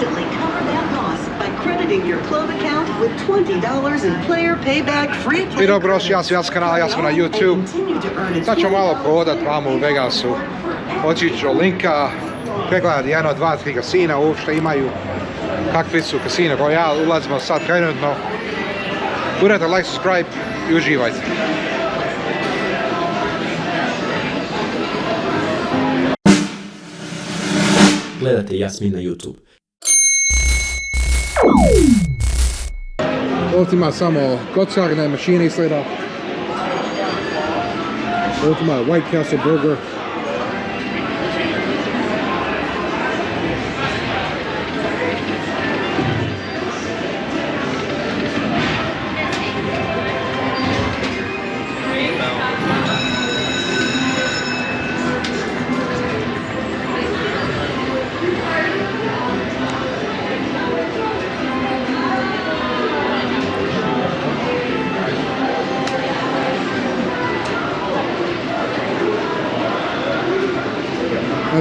instantly cover that loss by crediting your club account with $20 in player payback free play. I dobrodošli, ja sam Jac kanal, ja sam na YouTube. Sad ću malo prohodat vamo u Vegasu. Otići ću do linka, pregledati 1, 2, 3 kasina, uopšte imaju. Kakvi su Casino Royale, ulazimo sad trenutno. Uredite like, subscribe i uživajte. Gledate Jasmin na YouTube. Ovdje ima samo kocarne mašine izgleda. Ovdje ima White Castle Burger.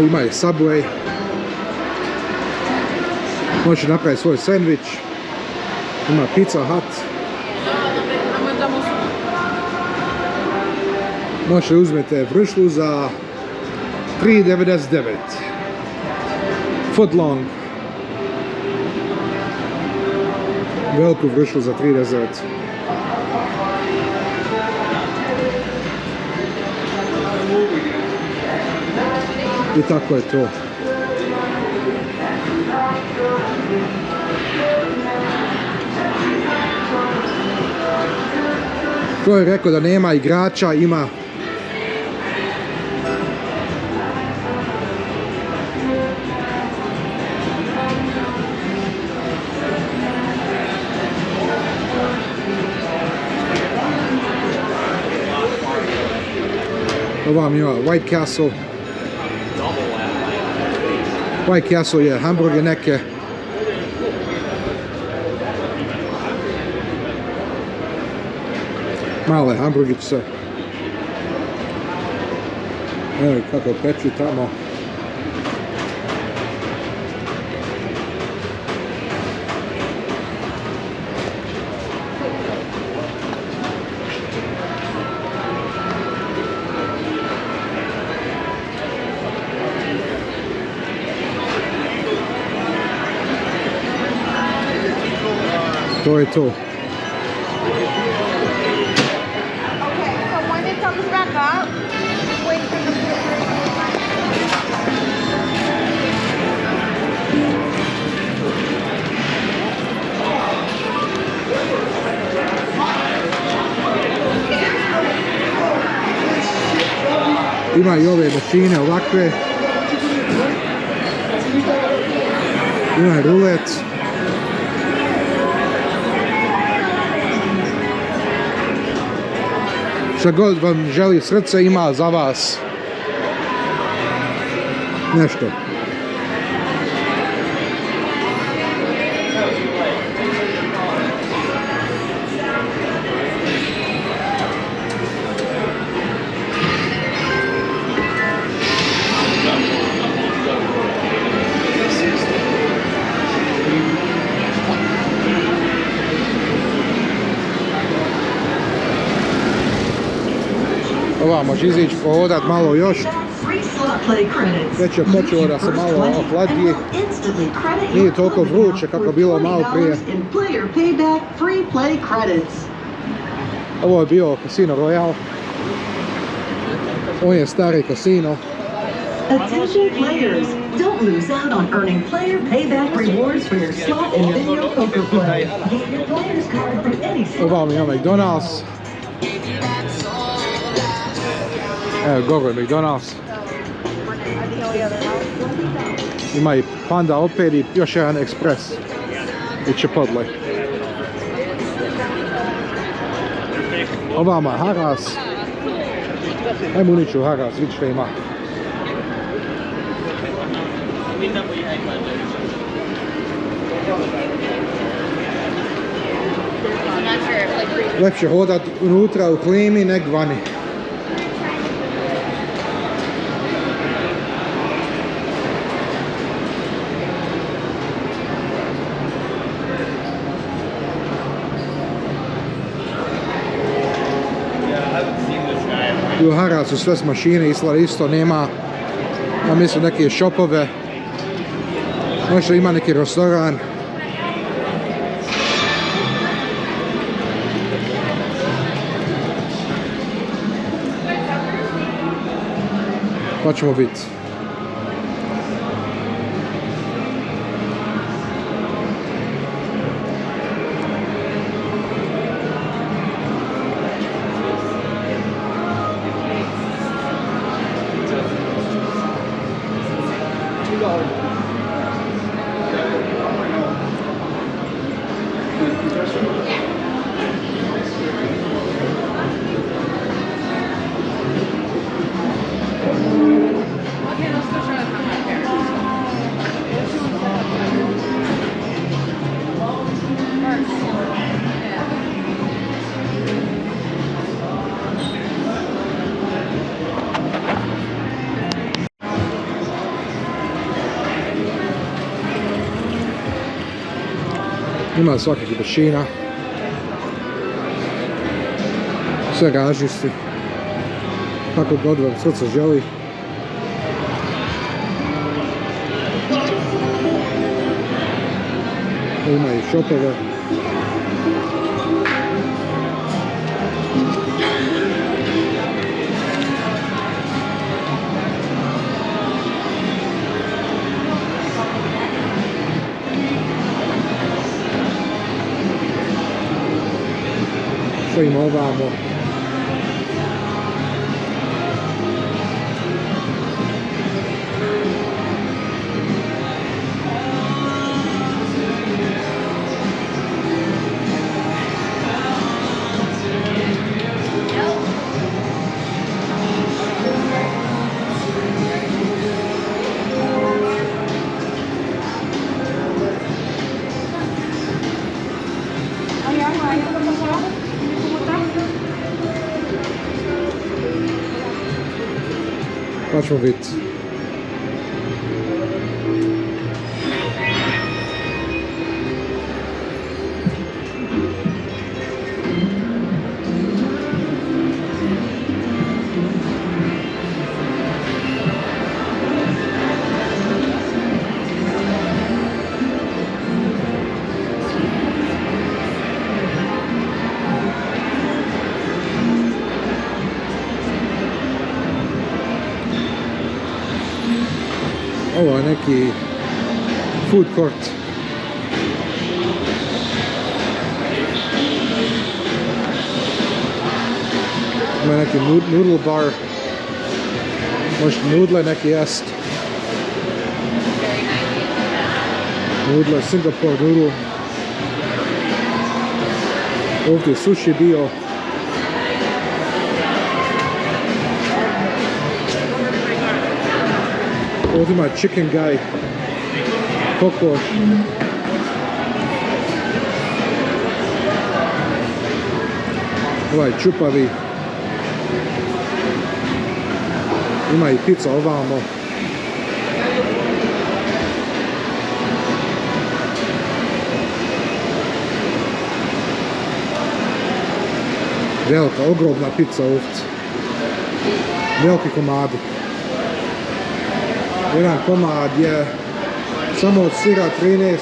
Ima je Subway, možete napraviti svoj sandvič, ima Pizza Hut, možete uzmete vršlu za $3.99, foot long, veliku vršlu za $3.99. I tako je to. Ko je rekao da nema igrača, ima. Ovam ima White Castle. White Castle je hamburger neke. Male hamburgice. Evo kako peči tamo. To je to. Ima i ove mašine ovakve. Ima i rulet. Šta god vam želi srce ima za vas nešto. Ova može izići pohodat malo još. Već je počelo da se malo ohladije. Nije toliko vruće kako bilo malo prije. Ovo je bio Casino Royale. Ovo je stari kasino. Attention players, don't lose out on earning player payback rewards for your slot and video poker play. Get your player's card from any slot. Ova mi je McDonald's. Evo, Gogo je McDonald's. Ima i Panda opet i još jedan Express. I Chipotle. Ovama Haras. Ajmo uniću Haras, vidi što ima. Lepše hodat unutra u klimi nek vani. I u Haracu sve s mašine, Isla isto nema, ja mislim neke shopove, možda ima neki restoran. Pa ćemo biti. Ima svakakih mašina, sve različiti, kako god vam srce želi. Ima i shopove. Što ima ovamo? Pa ćemo vidjeti. Ovo je neki food court. Ima neki noodle bar. Možete nudle neki jest. Nudle, Singapore noodle. Ovdje je sushi bio. Ovdje ima chicken guy, kokoš. Ovaj čupavi. Ima i pizza ovamo. Velika, ogromna pizza ovdje. Veliki komadi. Jedan komad je samo od sira 13.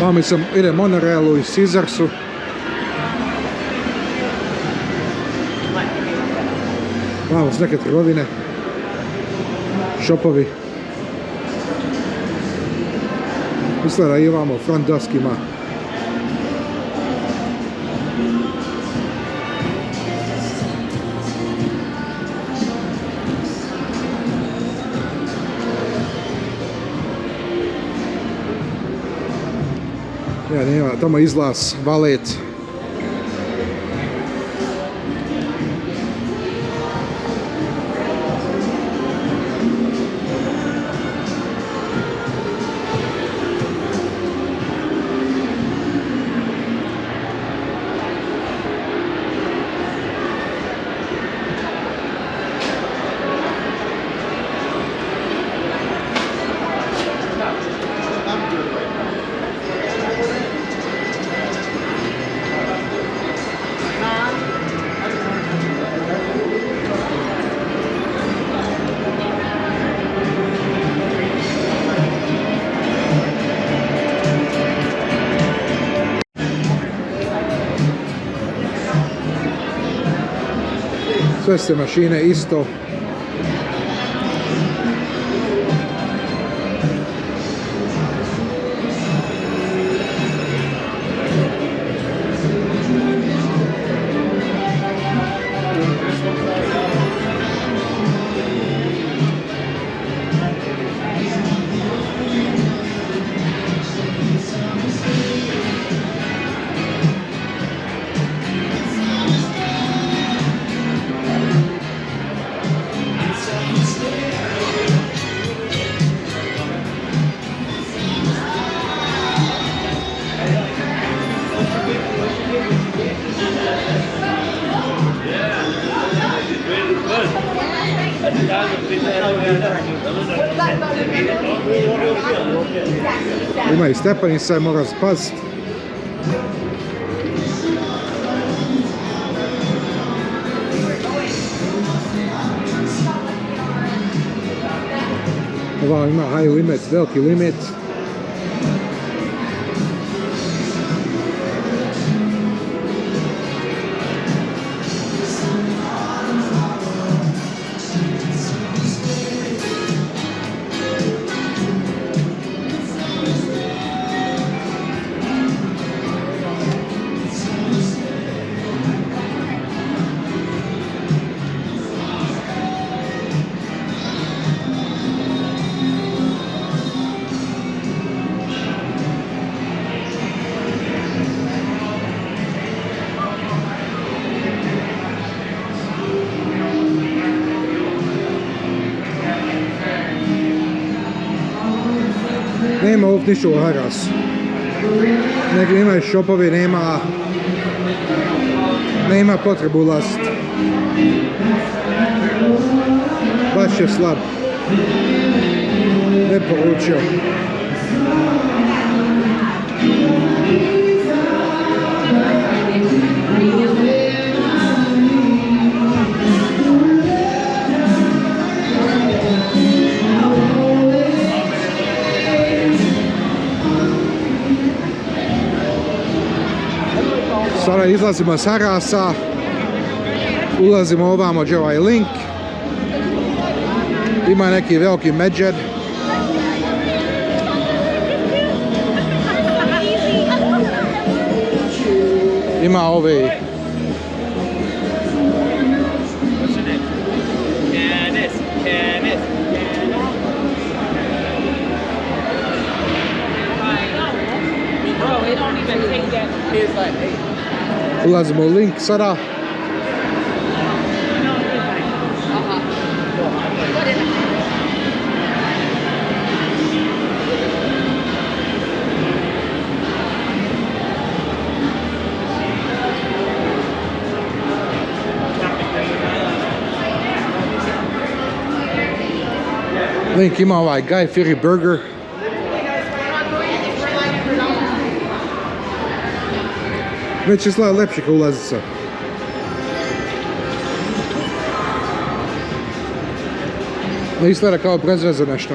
Vamo ide monorailu i Caesarsu. Vamo su neke trgovine, šopovi. Izgleda i ovamo front desk ima. Ja, nema, tamo izlaz, valet. Sve ste mašine isto. Ima i stepenica, mora spast. Ova ima high limit, veliki limit. Nema ovdje ništa u Harasu. Negdje imaju šopovi, nema potrebu ulaziti. Baš je slab. Ne poručio. Sada izlazimo s Harasa, ulazimo ovamo gdje ovaj link, ima neki veliki medžed. Ima ovi ulazimo u link sada. Link ima ovaj Guy Fieri burger. Već izgleda lepše kao ulazica. Ne izgleda kao bez veze nešto.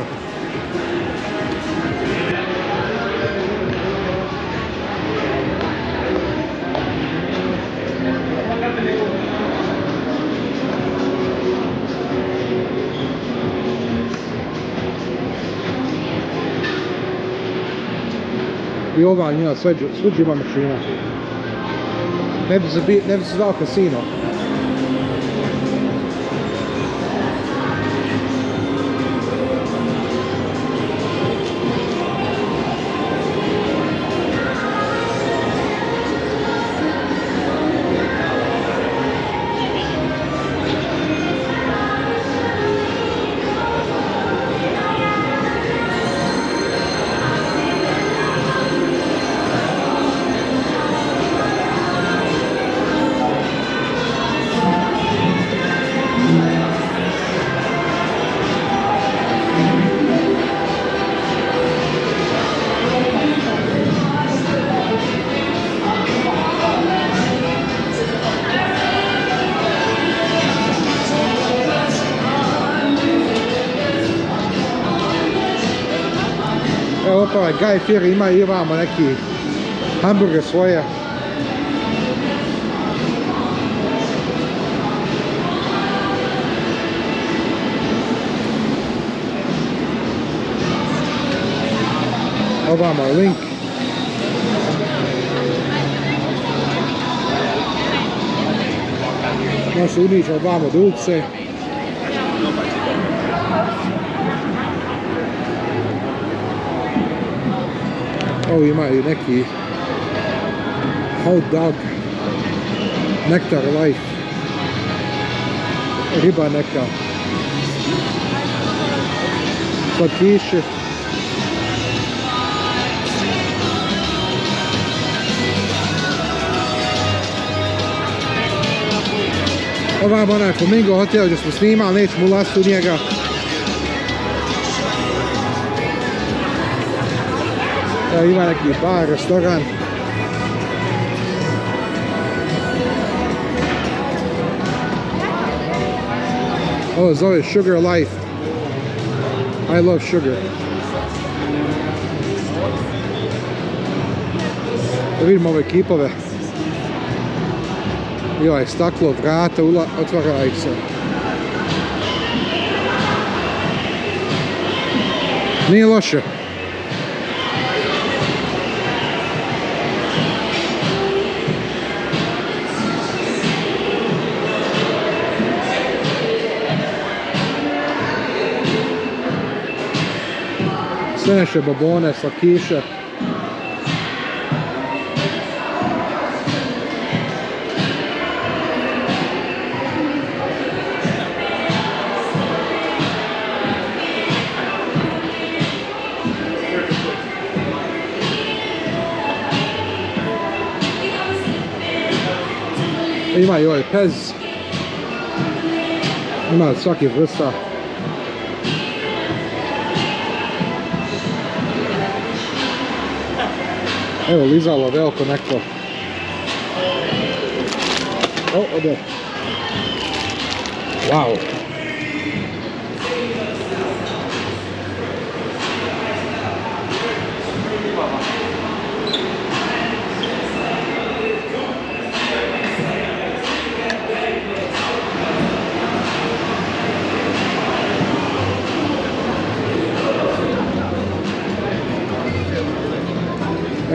I ova njena sviđa ima mašina. Ne bi se zvao kasino. Evo pa ovaj Guy Fieri ima i ovamo neki hamburger svoje. Ovamo je link. Može unići ovamo do ulice. Ovo imaju neki hot dog, Nectar Life, riba neka, slatkiši. Ovamo onaj Flamingo hotel gdje smo snimali, nećemo ulaziti u njega. Evo ima neki bar, restoran. Ovo zove Sugar Life. I love sugar. Da vidimo ove kipove. I ovaj staklo, vrata, otvara ih se. Nije loše. Sve naše babone, slatkiše. Ima i ovaj pez. Ima svaki vrsta. Evo lizalo veliko neko. O, ode. Wow.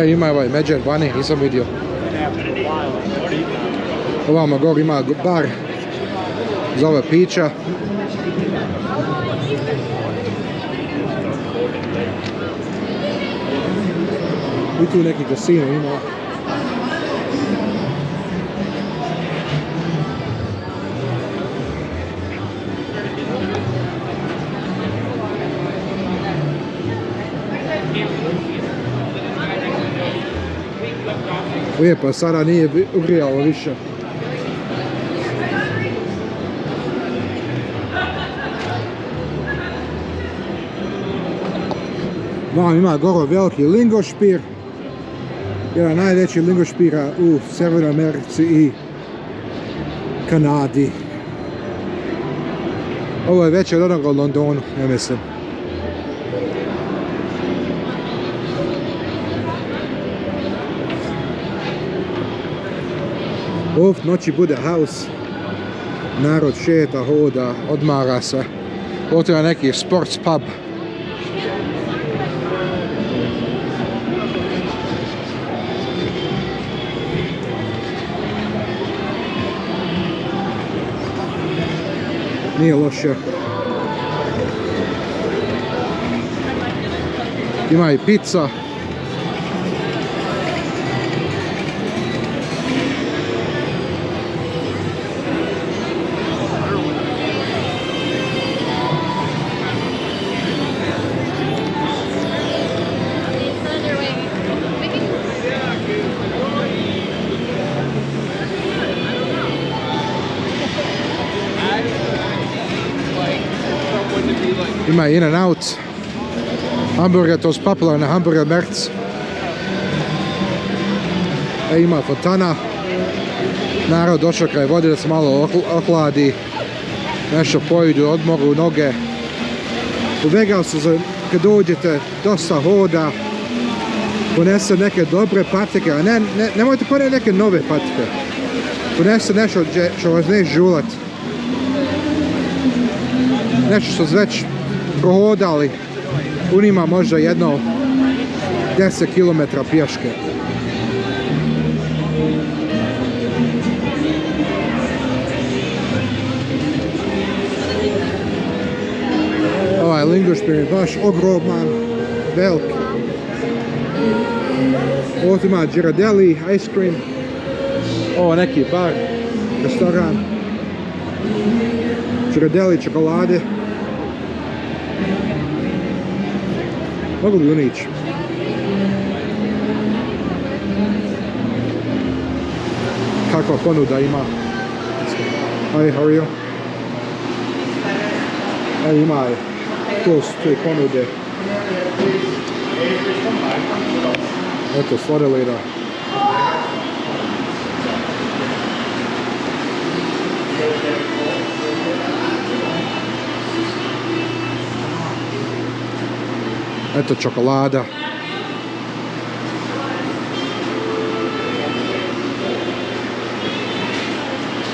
Ima ovaj Međer Bani, nisam vidio. Ovamo gore ima bar za ove pića. I tu neki kasino ima. Lijepo, sada nije ugrijalo više. Vam ima gore veliki lingošpir. Jedan najveći lingošpira u Sjevernoj Americi i Kanadi. Ovo je veće od onoga u Londonu, ja mislim. Ovdje noći bude haus, narod šeta, hoda, odmara se. Ovdje je neki sports pub. Nije loše. Ima i pizza. Ima In-N-Out, hamburger, to je popularna hamburger merc. Ima fontana, narod došao kraj vode da se malo ohladi, nešto pojedu, odmoru, noge. U Vegasu kad dođete dosta hoda, ponese neke dobre patike, a nemojte poneti neke nove patike. Ponese nešto što vas ne žulat. Nešto što već prohodali, u njima možda jedno 10 km pješke. Ovaj lingošpir je baš ogroman, velik. Ovdje ima Ghirardelli, ice cream. Ovo neki bar, restoran. Ghirardelli čokolade. Mogu li unići? Kakva ponuda ima? Hi, how are you? Evo ima je. To su te ponude. Eto, sladoleda. Eto, čokolada.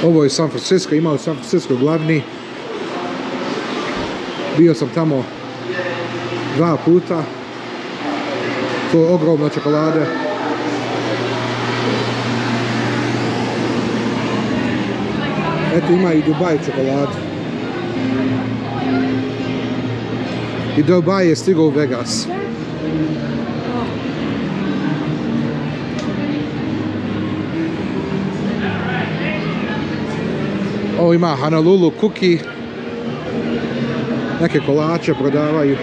Ovo je San Francisco, imao San Francisco glavni. Bio sam tamo 2 puta. To je ogromna čokolade. Eto, ima i Dubai čokoladu. I Dubai je stigao u Vegas. Ovo ima Honolulu cookie. Neke kolače prodavaju.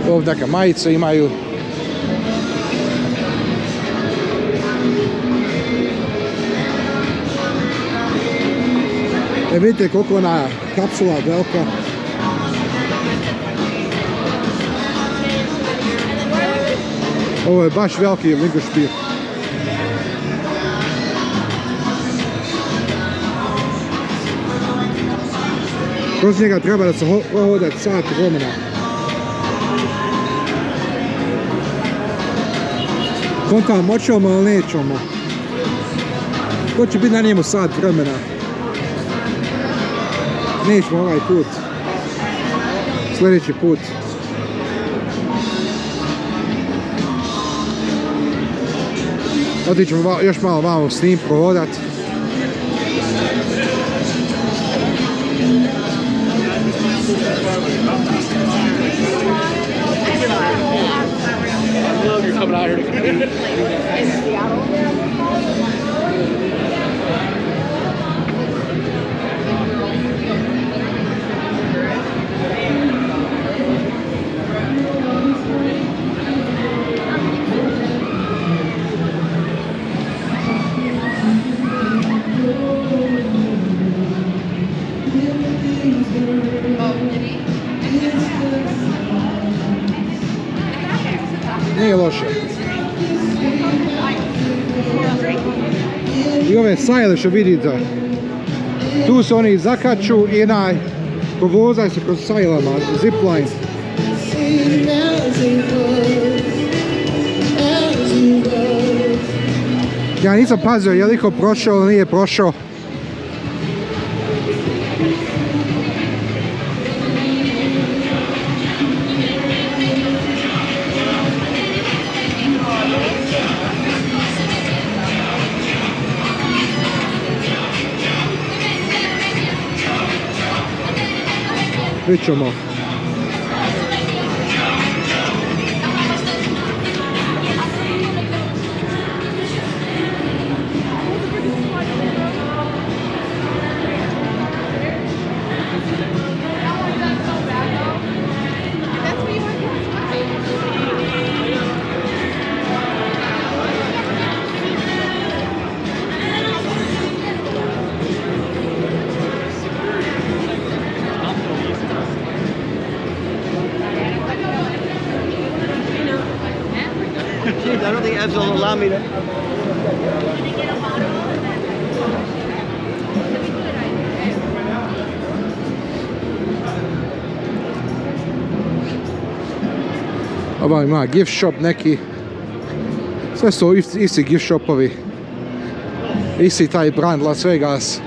Ovdje neke majice imaju. Vidite koliko ona kapsula velika. Ovo je baš veliki lingošpir. Kroz njega treba da se hodati sat vremena. Kontam, moćemo ili nećemo? Ko će biti na njemu sat vremena? Nećemo ovaj put. Sljedeći put. Otićemo još malo vamo s njim prohodat. Nije loše. I ove sajle što vidite, tu se oni zakaču i provozaju se kroz sajlama, zipline. Ja nisam pazio je li ko prošao ili nije prošao. Vidimo. I don't think Ed's will allow me to. Ova ima gift shop neki. Sve su isti gift shopovi. Isti taj brand Las Vegas.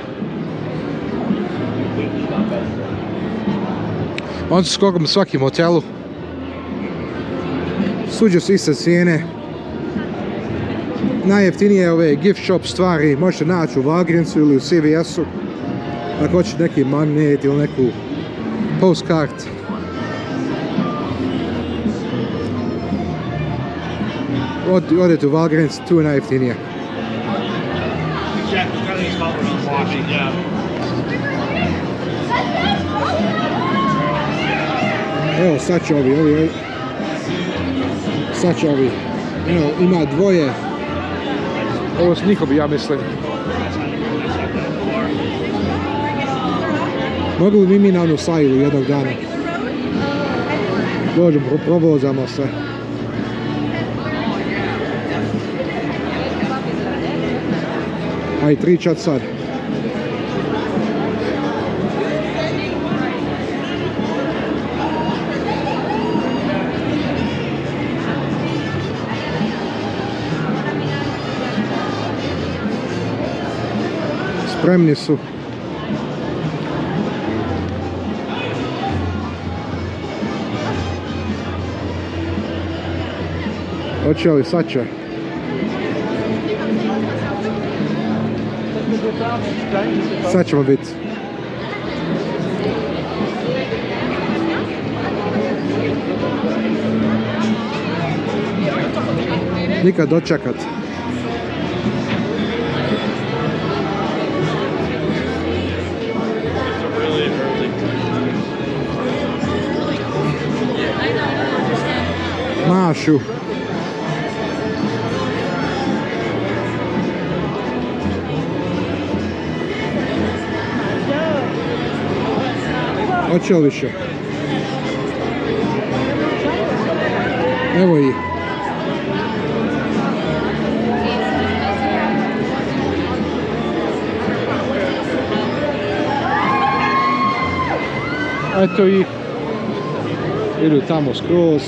Oni su skoro u svakim hotelu. Svuđe su iste cijene. Najjeftinije ove gift shop stvari možete naći u Vagrincu ili u CVS-u. Ako hoćete neki magnet ili neku postcard. Odete u Vagrincu, tu je najjeftinije. Evo sad će ovi. Sad će ovi. Evo, ima dvoje. Ovo su njihovi, ja mislim. Mogu li mi na onu sajlu jednog dana? Dođemo, provozamo se. Aj, 3-4 sad. Spremni su. Hoće li sad će? Sad ćemo biti. Nikad dočekat. Mašu. Hoće li više? Evo ih. Eto ih. Idu tamo skroz.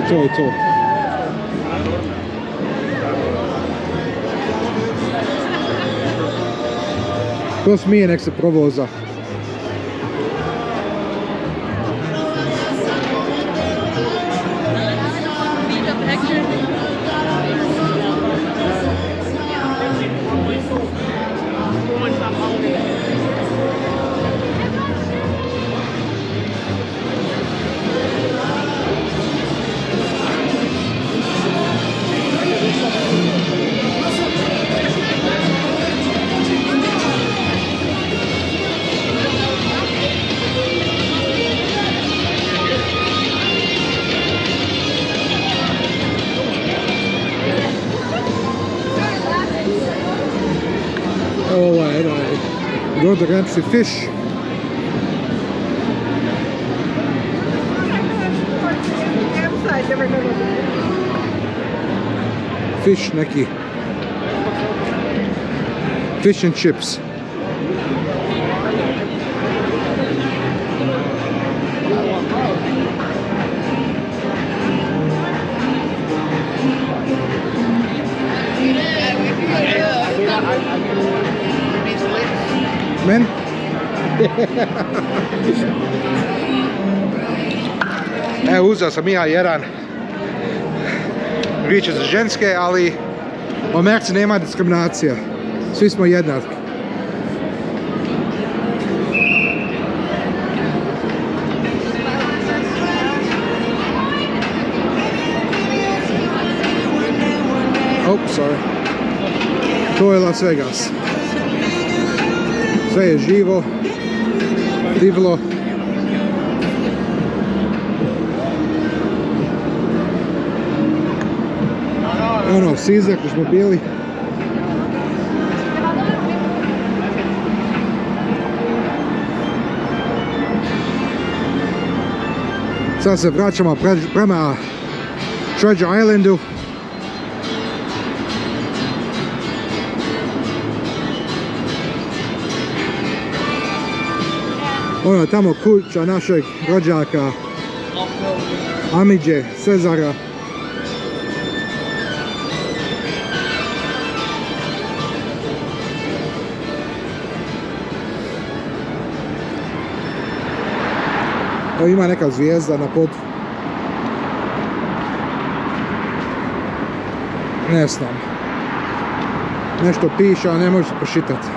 To je to. Ko smije, nek se provoza. Gordon Ramsay fish. Fish neki. Fish and chips. Men? Evo, uzeo sam ja jedan. Riječ je za ženske, ali u Americi nema diskriminacija. Svi smo jednaki. Oh, sorry. To je Las Vegas. Sve je živo, divlo. Ono, Sizak koji smo bili. Sad se vraćamo prema Treasure Islandu. Ono tamo kuća našeg rođaka Amidže Cezara. Evo ima neka zvijezda na podu. Ne znam. Nešto piše, a ne možete pročitati.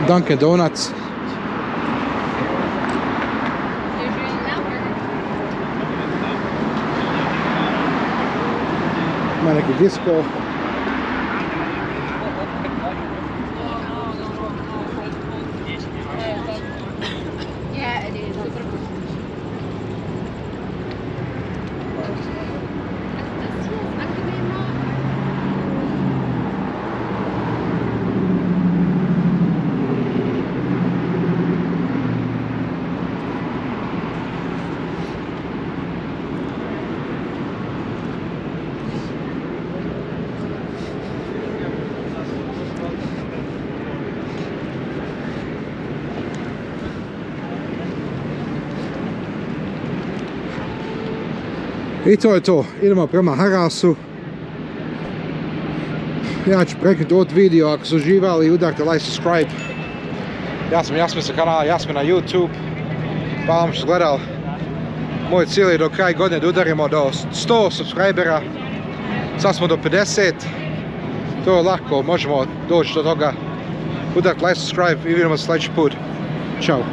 Dunkin Donuts. Ima neki disco. Yeah, it is. I to je to, idemo prema Harasu. Ja ću prekinuti od video, ako su uživali udarite like, subscribe. Ja sam Jasmin sa kanala Jasmin na YouTube. Hvala vam što ste gledali. Moj cilj je do kraja godine da udarimo do 100 subscribera. Sad smo do 50. To je lako, možemo doći do toga. Udarite like, subscribe i vidimo se sljedeći put. Ćao.